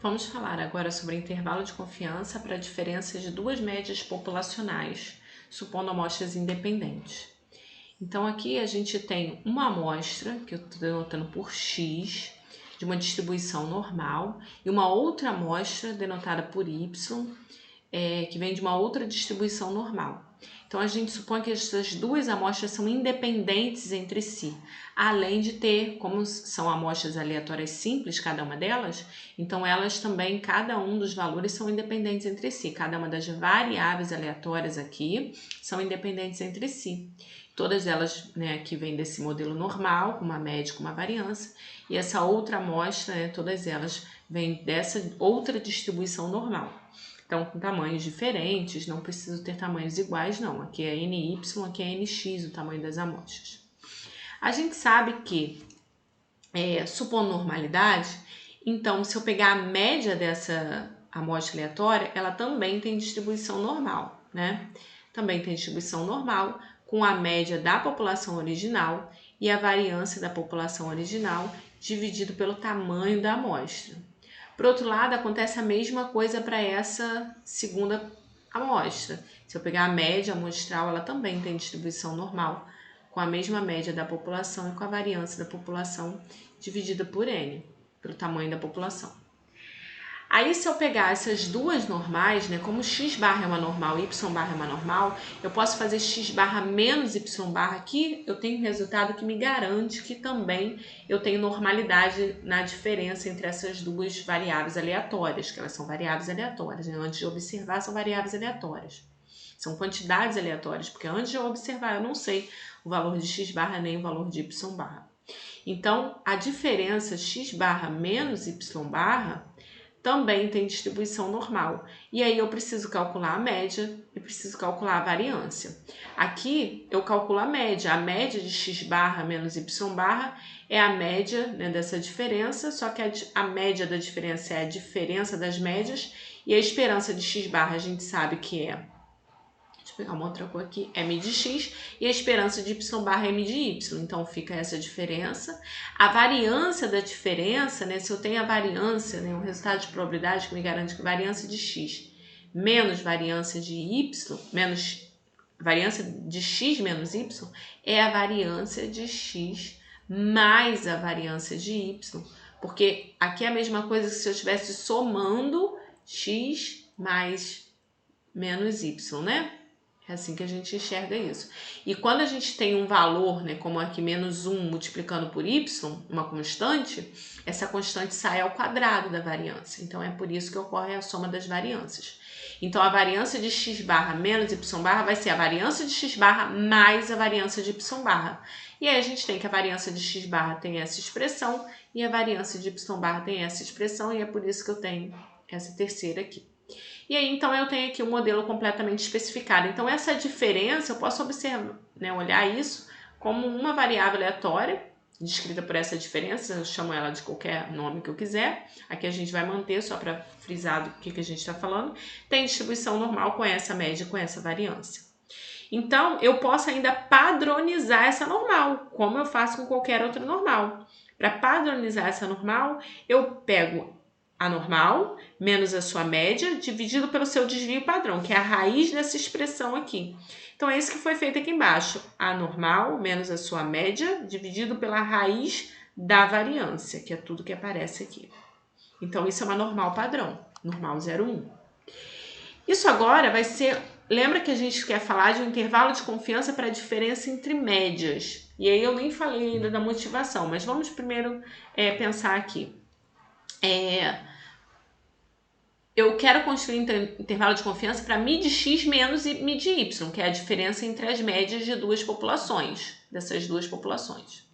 Vamos falar agora sobre intervalo de confiança para a diferença de duas médias populacionais, supondo amostras independentes. Então aqui a gente tem uma amostra, que eu estou denotando por X, de uma distribuição normal, e uma outra amostra, denotada por Y, que vem de uma outra distribuição normal. Então a gente supõe que essas duas amostras são independentes entre si, além de ter, como são amostras aleatórias simples, cada uma delas, então elas também, cada um dos valores são independentes entre si, cada uma das variáveis aleatórias aqui são independentes entre si. Todas elas, né, que vêm desse modelo normal, com uma média, com uma variância, e essa outra amostra, né, todas elas vêm dessa outra distribuição normal. Então, com tamanhos diferentes, não preciso ter tamanhos iguais, não. Aqui é NY, aqui é NX, o tamanho das amostras. A gente sabe que, supondo normalidade, então, se eu pegar a média dessa amostra aleatória, ela também tem distribuição normal, né? Também tem distribuição normal, com a média da população original e a variância da população original dividido pelo tamanho da amostra. Por outro lado, acontece a mesma coisa para essa segunda amostra. Se eu pegar a média amostral, ela também tem distribuição normal, com a mesma média da população e com a variância da população dividida por N, pelo tamanho da população. Aí, se eu pegar essas duas normais, né, como x barra é uma normal e y barra é uma normal, eu posso fazer x barra menos y barra aqui, eu tenho um resultado que me garante que também eu tenho normalidade na diferença entre essas duas variáveis aleatórias, que elas são variáveis aleatórias, né? Antes de observar, são variáveis aleatórias. São quantidades aleatórias, porque antes de eu observar, eu não sei o valor de x barra nem o valor de y barra. Então, a diferença x barra menos y barra também tem distribuição normal. E aí eu preciso calcular a média e preciso calcular a variância. Aqui eu calculo a média de x barra menos y barra é a média, né, dessa diferença, só que a média da diferença é a diferença das médias e a esperança de x barra a gente sabe que é, deixa eu pegar uma outra cor aqui, M de x, e a esperança de y barra é M de y, então fica essa diferença. A variância da diferença, né, se eu tenho a variância, né, um resultado de probabilidade que me garante que variância de x menos variância de y, menos variância de x menos y, é a variância de x mais a variância de y, porque aqui é a mesma coisa que se eu estivesse somando x mais menos y, né? É assim que a gente enxerga isso. E quando a gente tem um valor, né, como aqui menos 1 multiplicando por y, uma constante, essa constante sai ao quadrado da variância. Então, é por isso que ocorre a soma das variâncias. Então, a variância de x barra menos y barra vai ser a variância de x barra mais a variância de y barra. E aí a gente tem que a variância de x barra tem essa expressão e a variância de y barra tem essa expressão, e é por isso que eu tenho essa terceira aqui. E aí, então, eu tenho aqui um modelo completamente especificado. Então, essa diferença, eu posso observar, né, olhar isso como uma variável aleatória, descrita por essa diferença, eu chamo ela de qualquer nome que eu quiser. Aqui a gente vai manter, só para frisar do que a gente está falando. Tem distribuição normal com essa média, com essa variância. Então, eu posso ainda padronizar essa normal, como eu faço com qualquer outra normal. Para padronizar essa normal, eu pego a normal menos a sua média dividido pelo seu desvio padrão, que é a raiz dessa expressão aqui. Então, é isso que foi feito aqui embaixo. A normal menos a sua média dividido pela raiz da variância, que é tudo que aparece aqui. Então, isso é uma normal padrão, normal 0,1. Isso agora vai ser... Lembra que a gente quer falar de um intervalo de confiança para a diferença entre médias. E aí eu nem falei ainda da motivação, mas vamos primeiro pensar aqui. Eu quero construir intervalo de confiança para mi de x menos mi de y, que é a diferença entre as médias de duas populações, dessas duas populações.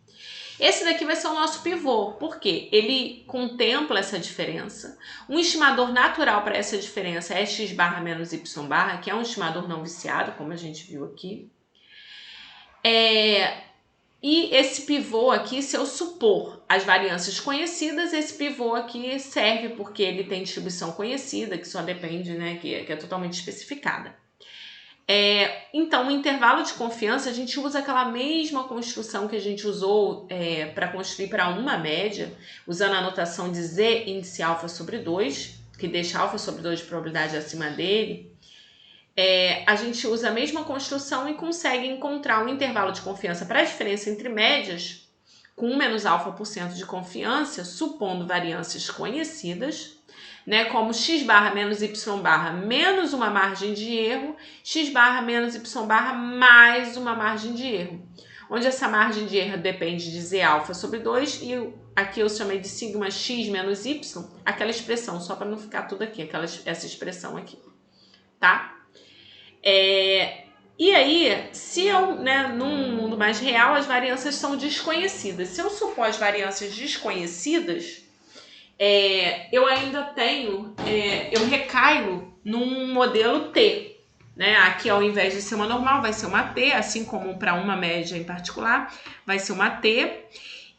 Esse daqui vai ser o nosso pivô, porque ele contempla essa diferença. Um estimador natural para essa diferença é x barra menos y barra, que é um estimador não viciado, como a gente viu aqui. E esse pivô aqui, se eu supor as variâncias conhecidas, esse pivô aqui serve porque ele tem distribuição conhecida, que só depende, né, que é totalmente especificada. Então, o intervalo de confiança, a gente usa aquela mesma construção que a gente usou para construir para uma média, usando a notação de Z índice alfa sobre 2, que deixa alfa sobre 2 de probabilidade acima dele. A gente usa a mesma construção e consegue encontrar um intervalo de confiança para a diferença entre médias com 1 menos alfa% de confiança, supondo variâncias conhecidas, né, como x barra menos y barra menos uma margem de erro, x barra menos y barra mais uma margem de erro, onde essa margem de erro depende de z alfa sobre 2 e aqui eu chamei de sigma x menos y, aquela expressão, só para não ficar tudo aqui, essa expressão aqui, tá? E aí, se eu, num mundo mais real, as variâncias são desconhecidas. Se eu supor as variâncias desconhecidas, eu ainda tenho, eu recaio num modelo T, né? Aqui, ao invés de ser uma normal, vai ser uma T, assim como para uma média em particular, vai ser uma T.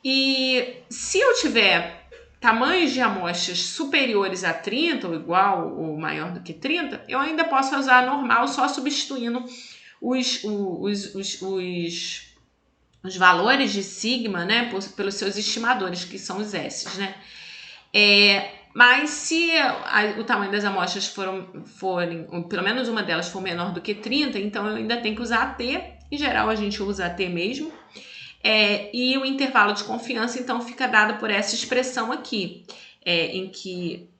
E se eu tiver tamanhos de amostras superiores a 30, ou igual ou maior do que 30, eu ainda posso usar a normal só substituindo os valores de sigma, né, pelos seus estimadores, que são os S, né? Mas se o tamanho das amostras forem, pelo menos uma delas for menor do que 30, então eu ainda tenho que usar a T. Em geral, a gente usa a T mesmo. E o intervalo de confiança, então, fica dado por essa expressão aqui, em que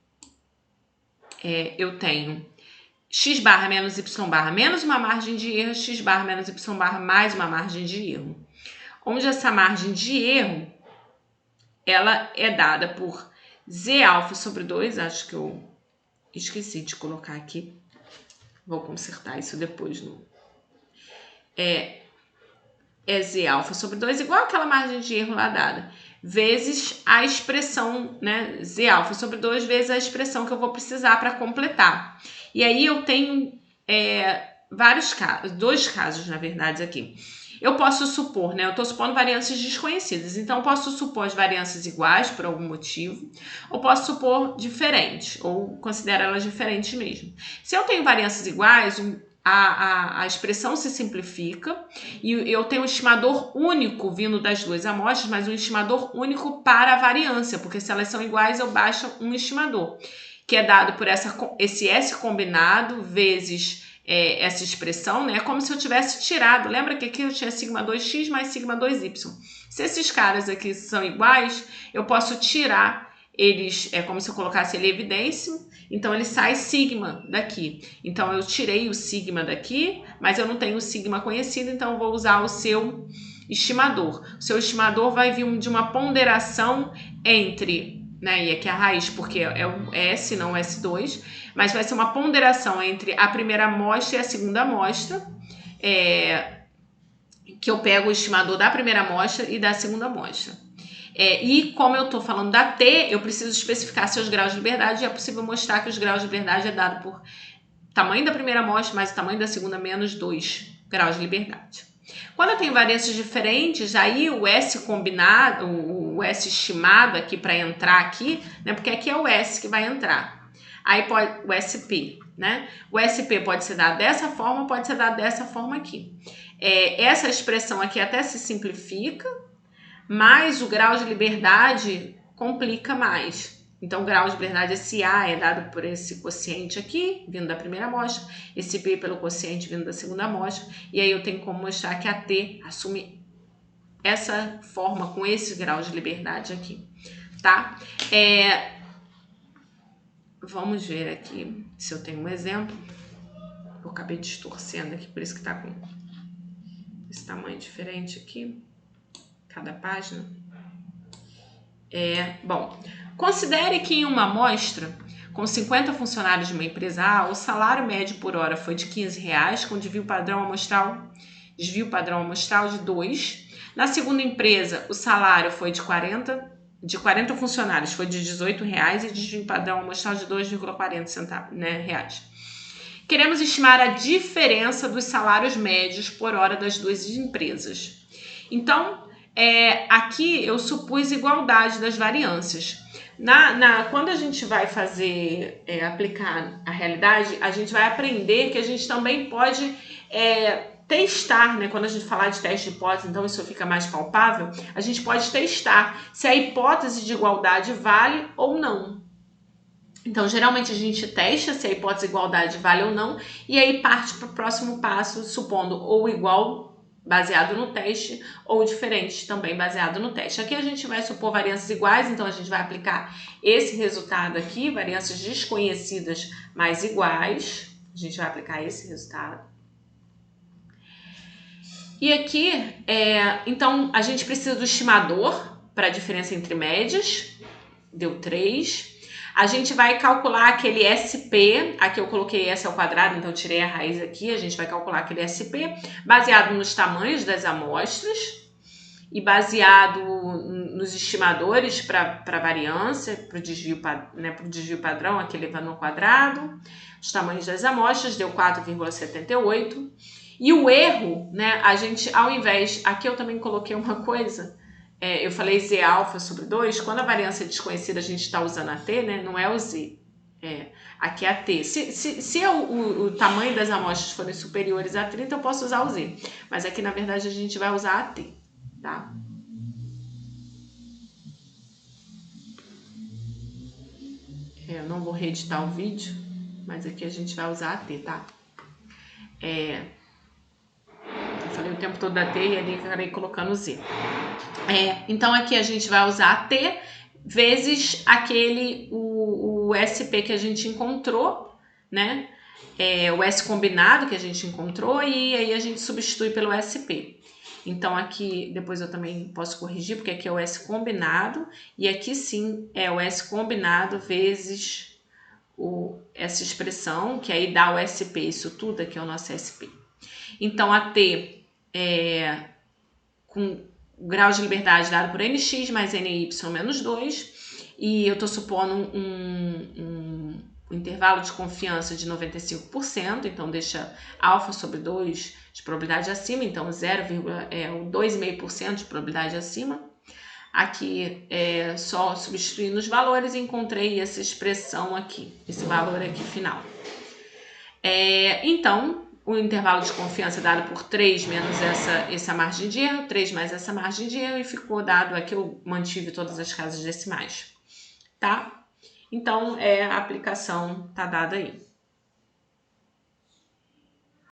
eu tenho x barra menos y barra menos uma margem de erro, x barra menos y barra mais uma margem de erro. Onde essa margem de erro, ela é dada por z alfa sobre 2, acho que eu esqueci de colocar aqui, vou consertar isso depois. Z alfa sobre 2, igual aquela margem de erro lá dada, vezes a expressão, né, z alfa sobre 2 vezes a expressão que eu vou precisar para completar. E aí eu tenho vários casos, 2 casos, na verdade, aqui. Eu posso supor, né, eu estou supondo variâncias desconhecidas, então eu posso supor as variâncias iguais por algum motivo, ou posso supor diferentes, ou considero elas diferentes mesmo. Se eu tenho variâncias iguais, a expressão se simplifica e eu tenho um estimador único vindo das duas amostras, mas um estimador único para a variância, porque se elas são iguais eu baixo um estimador, que é dado por esse S combinado vezes essa expressão, né? É como se eu tivesse tirado, lembra que aqui eu tinha sigma 2x mais sigma 2y. Se esses caras aqui são iguais, eu posso tirar eles, é como se eu colocasse ele em evidência, então ele sai sigma daqui. Então eu tirei o sigma daqui, mas eu não tenho o sigma conhecido, então eu vou usar o seu estimador. O seu estimador vai vir de uma ponderação entre, né, e aqui a raiz, porque é o S, não o S2, mas vai ser uma ponderação entre a primeira amostra e a segunda amostra, que eu pego o estimador da primeira amostra e da segunda amostra. E como eu estou falando da T, eu preciso especificar seus graus de liberdade, e é possível mostrar que os graus de liberdade é dado por tamanho da primeira amostra mais o tamanho da segunda menos 2 graus de liberdade. Quando eu tenho variâncias diferentes, aí o S combinado, o S estimado aqui para entrar aqui, né, porque aqui é o S que vai entrar. Aí pode o SP, né? O SP pode ser dado dessa forma, pode ser dado dessa forma aqui. Essa expressão aqui até se simplifica, mas o grau de liberdade complica mais. Então, o grau de liberdade, esse A é dado por esse quociente aqui, vindo da primeira amostra, esse B pelo quociente vindo da segunda amostra, e aí eu tenho como mostrar que a T assume essa forma com esse grau de liberdade aqui, tá? Vamos ver aqui se eu tenho um exemplo. Eu acabei distorcendo aqui, por isso que tá com esse tamanho diferente aqui, cada página. Bom, considere que em uma amostra com 50 funcionários de uma empresa A, o salário médio por hora foi de R$15, com desvio padrão amostral de 2. Na segunda empresa, o salário foi de 40 funcionários, foi de R$18 e desvio padrão amostral de 2,40 centavos, né, reais. Queremos estimar a diferença dos salários médios por hora das duas empresas. Então, aqui eu supus igualdade das variâncias. Quando a gente vai fazer, aplicar a realidade, a gente vai aprender que a gente também pode testar, né? Quando a gente falar de teste de hipótese, então isso fica mais palpável, a gente pode testar se a hipótese de igualdade vale ou não. Então, geralmente a gente testa se a hipótese de igualdade vale ou não, e aí parte para o próximo passo, supondo ou igual, baseado no teste, ou diferente, também baseado no teste. Aqui a gente vai supor variâncias iguais, então a gente vai aplicar esse resultado aqui, variâncias desconhecidas mais iguais. A gente vai aplicar esse resultado. E aqui, então, a gente precisa do estimador para a diferença entre médias, deu 3. A gente vai calcular aquele SP, aqui eu coloquei S ao quadrado, então tirei a raiz aqui, a gente vai calcular aquele SP, baseado nos tamanhos das amostras e baseado nos estimadores para variância, para o desvio, né, desvio padrão, aqui levando ao quadrado, os tamanhos das amostras, deu 4,78. E o erro, né, a gente, ao invés, aqui eu também coloquei uma coisa, eu falei Z alfa sobre 2, quando a variância é desconhecida a gente está usando a T, né? Não é o Z, aqui é a T. Se o tamanho das amostras forem superiores a 30, eu posso usar o Z, mas aqui na verdade a gente vai usar a T, tá? Eu não vou reeditar o vídeo, mas aqui a gente vai usar a T, tá? Eu falei o tempo todo da T e ali acabei colocando o Z. Então aqui a gente vai usar a T vezes o SP que a gente encontrou, né? O S combinado que a gente encontrou e aí a gente substitui pelo SP. Então aqui, depois eu também posso corrigir, porque aqui é o S combinado e aqui sim é o S combinado vezes essa expressão, que aí dá o SP, isso tudo aqui é o nosso SP. Então a T com o grau de liberdade dado por nx mais ny menos 2, e eu estou supondo um intervalo de confiança de 95%, então deixa alfa sobre 2 de probabilidade acima, então 2,5% de probabilidade acima. Aqui só substituindo os valores, encontrei essa expressão aqui, esse valor aqui final. Então, o intervalo de confiança é dado por 3 menos essa margem de erro, 3 mais essa margem de erro, e ficou dado aqui, eu mantive todas as casas decimais, tá? Então, a aplicação tá dada aí.